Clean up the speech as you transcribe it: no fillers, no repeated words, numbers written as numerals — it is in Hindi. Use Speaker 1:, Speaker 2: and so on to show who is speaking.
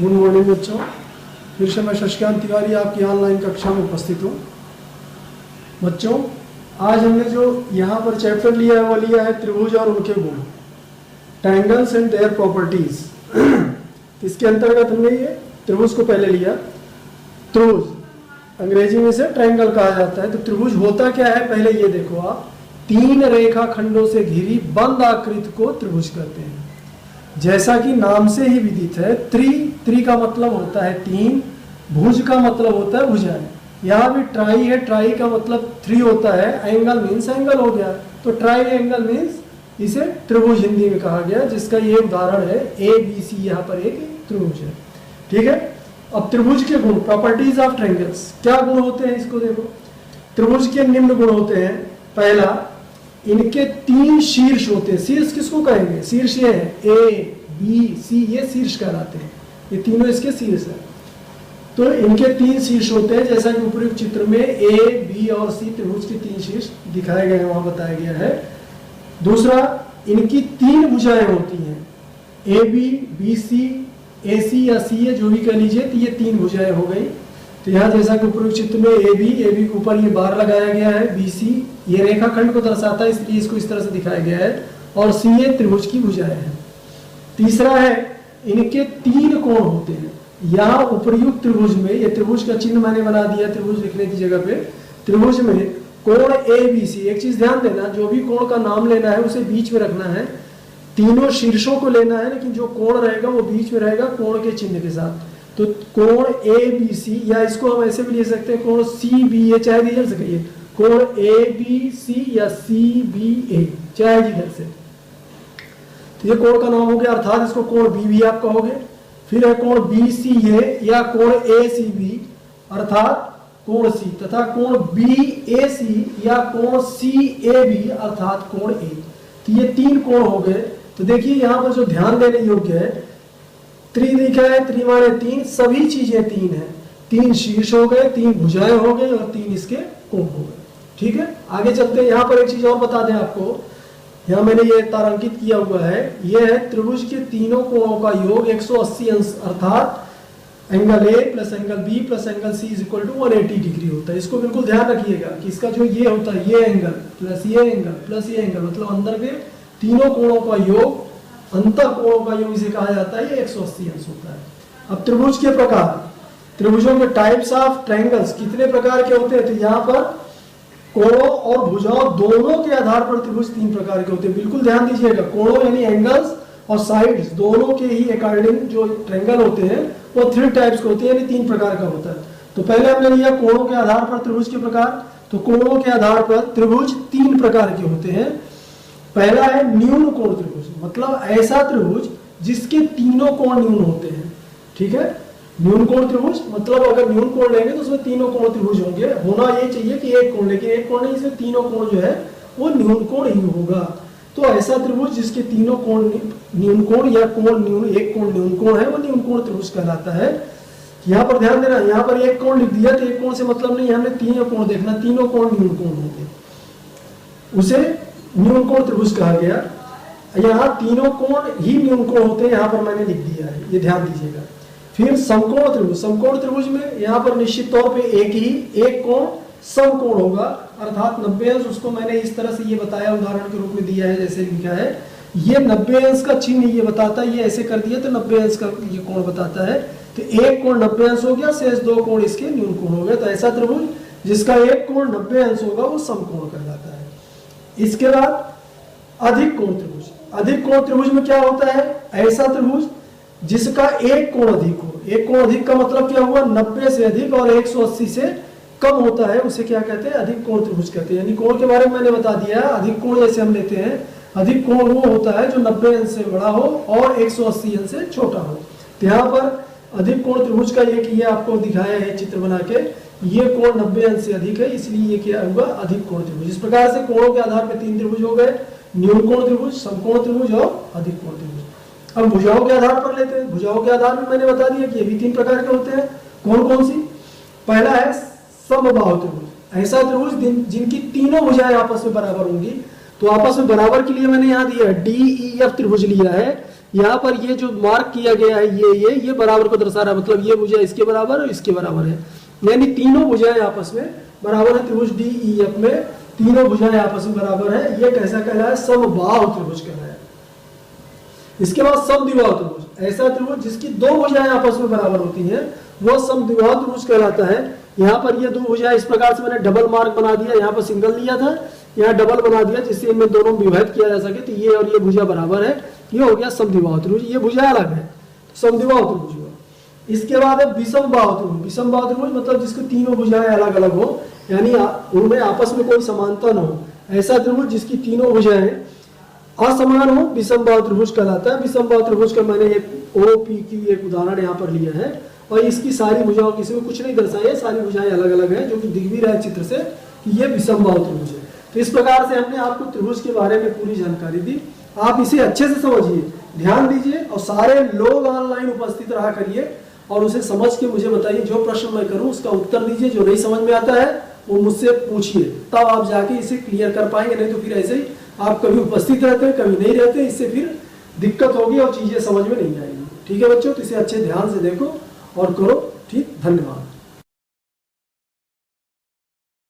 Speaker 1: गुड मॉर्निंग बच्चों, फिर से मैं शशिकांत तिवारी आपकी ऑनलाइन कक्षा में उपस्थित हूँ। बच्चों, आज हमने जो यहाँ पर चैप्टर लिया है वो लिया है त्रिभुज और उनके गुण, ट्रायंगल्स एंड देयर प्रॉपर्टीज। इसके अंतर्गत हमने ये त्रिभुज को पहले लिया। त्रिभुज अंग्रेजी में से ट्रायंगल कहा जाता है। तो त्रिभुज होता क्या है, पहले ये देखो आप, तीन रेखा खंडों से घिरी बंद आकृति को त्रिभुज कहते हैं। जैसा कि नाम से ही विदित है, त्रि का मतलब होता है तीन, भुज का मतलब होता है भुजाएं। यहाँ भी ट्राई है, ट्राई का मतलब थ्री होता है, एंगल मीन्स एंगल हो गया। तो ट्राई एंगल मीन्स इसे त्रिभुज हिंदी में कहा गया, जिसका ये उदाहरण है ABC। यहाँ पर एक त्रिभुज है, ठीक है। अब त्रिभुज के गुण, प्रॉपर्टीज ऑफ ट्रायंगल्स, क्या गुण होते हैं इसको देखो। त्रिभुज के निम्न गुण होते हैं। पहला, इनके तीन शीर्ष होते हैं। शीर्ष किसको कहेंगे? शीर्ष ये है ABC, ये शीर्ष कहलाते हैं। ये तीनों इसके शीर्ष है। तो इनके तीन शीर्ष होते हैं, जैसा कि उपयुक्त चित्र में AB और C त्रिभुज के तीन शीर्ष दिखाए गए हैं, वहां बताया गया है। दूसरा, इनकी तीन भुजाएं होती हैं, AB, BC, AC या CA जो भी कह लीजिए, तो ये तीन भुजाएं हो गई। तो यहाँ जैसा कि उपयुक्त चित्र में AB के ऊपर ये बार लगाया गया है, BC ये रेखाखंड को दर्शाता है, इसलिए इसको इस तरह से दिखाया गया है, और CA त्रिभुज की भुजाएं हैं। तीसरा है, इनके तीन कोण होते हैं। यहाँ उपर्युक्त त्रिभुज में, ये त्रिभुज का चिन्ह मैंने बना दिया त्रिभुज लिखने की जगह पे। त्रिभुज में कोण ABC, एक चीज ध्यान देना, जो भी कोण का नाम लेना है उसे बीच में रखना है। तीनों शीर्षों को लेना है, लेकिन जो कोण रहेगा वो बीच में रहेगा कोण के चिन्ह के साथ। तो कोण ABC, या इसको हम ऐसे भी ले सकते हैं कोण CBA, चाहे इधर से कहिए कोण ABC या CBA, चाहे इधर से। तो ये कोण का नाम हो गया, अर्थात इसको कोण B भी आप कहोगे। फिर है कोण BCA या कोण ACB अर्थात कोण C, तथा कोण BAC या कोण CAB अर्थात कोण A। तो ये तीन कोण हो गए। तो देखिए यहाँ पर जो ध्यान देने योग्य है, त्रि लिखा है, त्रि माने तीन, सभी चीजें तीन है। तीन शीर्ष हो गए, तीन भुजाएं हो गई, और तीन इसके कोण हो गए, ठीक है। आगे चलते हैं। यहाँ पर एक चीज और बता दें आपको, यहाँ मैंने ये तारांकित किया हुआ है, ये है त्रिभुज के तीनों कोणों का योग 180 अंश, अर्थात angle A plus angle B plus angle C is equal to 180 degree होता है। इसको बिल्कुल ध्यान रखिएगा कि इसका जो ये होता है, ये एंगल प्लस ये एंगल प्लस ये एंगल, मतलब अंदर के तीनों कोणों का योग, अंतर कोणों का योग इसे कहा जाता है, ये 180 अंश होता है। अब त्रिभुज के प्रकार, त्रिभुजों के टाइप्स ऑफ ट्रायंगल्स कितने प्रकार के होते हैं? तो यहाँ पर कोणों और भुजाओं दोनों के आधार पर त्रिभुज तीन प्रकार के होते हैं। बिल्कुल ध्यान दीजिएगा, कोणों यानी एंगल्स और साइड्स दोनों के ही अकॉर्डिंग जो ट्रायंगल होते हैं वो थ्री टाइप्स के होते हैं, यानी तीन प्रकार का होता है। तो पहले हमने लिया कोणों के आधार पर त्रिभुज के प्रकार। तो कोणों के आधार पर त्रिभुज तीन प्रकार के होते हैं। पहला है न्यून कोण त्रिभुज, मतलब ऐसा त्रिभुज जिसके तीनों कोण न्यून होते हैं, ठीक है। न्यून कोण त्रिभुज मतलब अगर न्यून कोण लेंगे तो उसमें तीनों कोण त्रिभुज होंगे। होना ये चाहिए कि एक कोण, लेकिन एक कोण नहीं, इसमें तीनों कोण जो है वो न्यून कोण ही होगा। तो ऐसा त्रिभुज जिसके तीनों कोण न्यून कोण या कोण न्यून, एक कोण न्यून कोण है, वो न्यून कोण त्रिभुज कहलाता है। यहाँ पर ध्यान देना, यहाँ पर एक कोण लिख दिया तो एक कोण से मतलब नहीं, हमने तीनों कोण देखना, तीनों कोण न्यून कोण होंगे, उसे न्यून कोण त्रिभुज कहा गया। यहाँ तीनों कोण ही न्यून कोण होते हैं, यहाँ पर मैंने लिख दिया है, ये ध्यान दीजिएगा। फिर समकोण त्रिभुज, समकोण त्रिभुज में यहाँ पर निश्चित तौर पे एक कोण समकोण होगा, अर्थात 90 अंश। उसको मैंने इस तरह से ये बताया, उदाहरण के रूप में दिया है, जैसे लिखा है, ये 90 अंश का चिन्ह ये बताता है, ये ऐसे कर दिया तो 90 अंश का ये कोण बताता है। तो एक कोण 90 अंश हो गया, शेष दो कोण इसके न्यून कोण हो गए। तो ऐसा त्रिभुज जिसका एक कोण 90 अंश होगा वो समकोण कहलाता है। इसके बाद अधिक कोण त्रिभुज। अधिक कोण त्रिभुज में क्या होता है? ऐसा त्रिभुज जिसका एक कोण अधिक हो। एक कोण अधिक का मतलब क्या हुआ? 90 से अधिक और 180 से कम होता है, उसे क्या कहते हैं? अधिक कोण त्रिभुज कहते हैं। यानी कोण के बारे में मैंने बता दिया। अधिक कोण जैसे हम लेते हैं, अधिक कोण वो होता है जो 90 अंश से बड़ा हो और 180 अंश से छोटा हो। तो यहाँ पर अधिक कोण त्रिभुज का ये आपको दिखाया है चित्र बना के, ये कोण 90 अंश से अधिक है, इसलिए ये क्या होगा? अधिक कोण त्रिभुज। इस प्रकार से कोणों के आधार पर तीन त्रिभुज हो गए, न्यून कोण त्रिभुज, समकोण त्रिभुज और अधिक कोण त्रिभुज। अब भुजाओं के आधार पर लेते हैं। भुजाओं के आधार में मैंने बता दिया कि ये भी तीन प्रकार के होते हैं। कौन कौन सी? पहला है समबाहु त्रिभुज, ऐसा त्रिभुज जिनकी तीनों भुजाएं आपस में बराबर होंगी। तो आपस में बराबर के लिए मैंने यहाँ दिया DEF त्रिभुज लिया है। यहाँ पर ये जो मार्क किया गया है ये बराबर को दर्शा रहा है, मतलब ये भुजा इसके बराबर और इसके बराबर है, यानी तीनों भुजाएं आपस में बराबर है। त्रिभुज DEF में तीनों भुजाएं आपस में बराबर है, ये कैसा कहलाया है? समबाहु त्रिभुज कहलाया है। इसके बाद समद्विबाहु त्रिभुज, ऐसा त्रिभुज जिसकी दो भुजाएं आपस में बराबर होती हैं वो समद्विबाहु त्रिभुज कहलाता है। यहाँ पर ये दो भुजाएं इस प्रकार से मैंने डबल मार्क बना दिया, यहाँ पर सिंगल लिया था, यहाँ डबल बना दिया, जिससे इनमें दोनों में विभाजित किया जा सके, तो ये और ये भुजा बराबर है, ये हो गया समद्विबाहु त्रिभुज। ये भुजा अलग है, समद्विबाहु त्रिभुज हुआ। इसके बाद है विषमबाहु त्रिभुज। विषमबाहु त्रिभुज मतलब जिसको तीनों भुजाएं अलग अलग हो, यानी उनमें आपस में कोई समानता न हो, ऐसा त्रिभुज जिसकी तीनों भुजाएं असमान हो, विषमबाहु त्रिभुज कहलाता है। विषमबाहु त्रिभुज का मैंने एक OPQ एक उदाहरण यहाँ पर लिया है, और इसकी सारी भुजाओं किसी में कुछ नहीं दर्शाई है, सारी भुजाएं अलग अलग हैं, जो कि दिख भी रहा है चित्र से कि ये विषमबाहु त्रिभुज है। तो इस प्रकार से हमने आपको त्रिभुज के बारे में पूरी जानकारी दी। आप इसे अच्छे से समझिए, ध्यान दीजिए, और सारे लोग ऑनलाइन उपस्थित रहा करिए और उसे समझ के मुझे बताइए। जो प्रश्न मैं करूं उसका उत्तर दीजिए, जो नहीं समझ में आता है वो मुझसे पूछिए, तब आप जाके इसे क्लियर कर पाएंगे। नहीं तो फिर ऐसे ही आप कभी उपस्थित रहते हैं, कभी नहीं रहते, इससे फिर दिक्कत होगी और चीजें समझ में नहीं आएंगी। ठीक है बच्चों, तो इसे अच्छे ध्यान से देखो और करो। ठीक, धन्यवाद।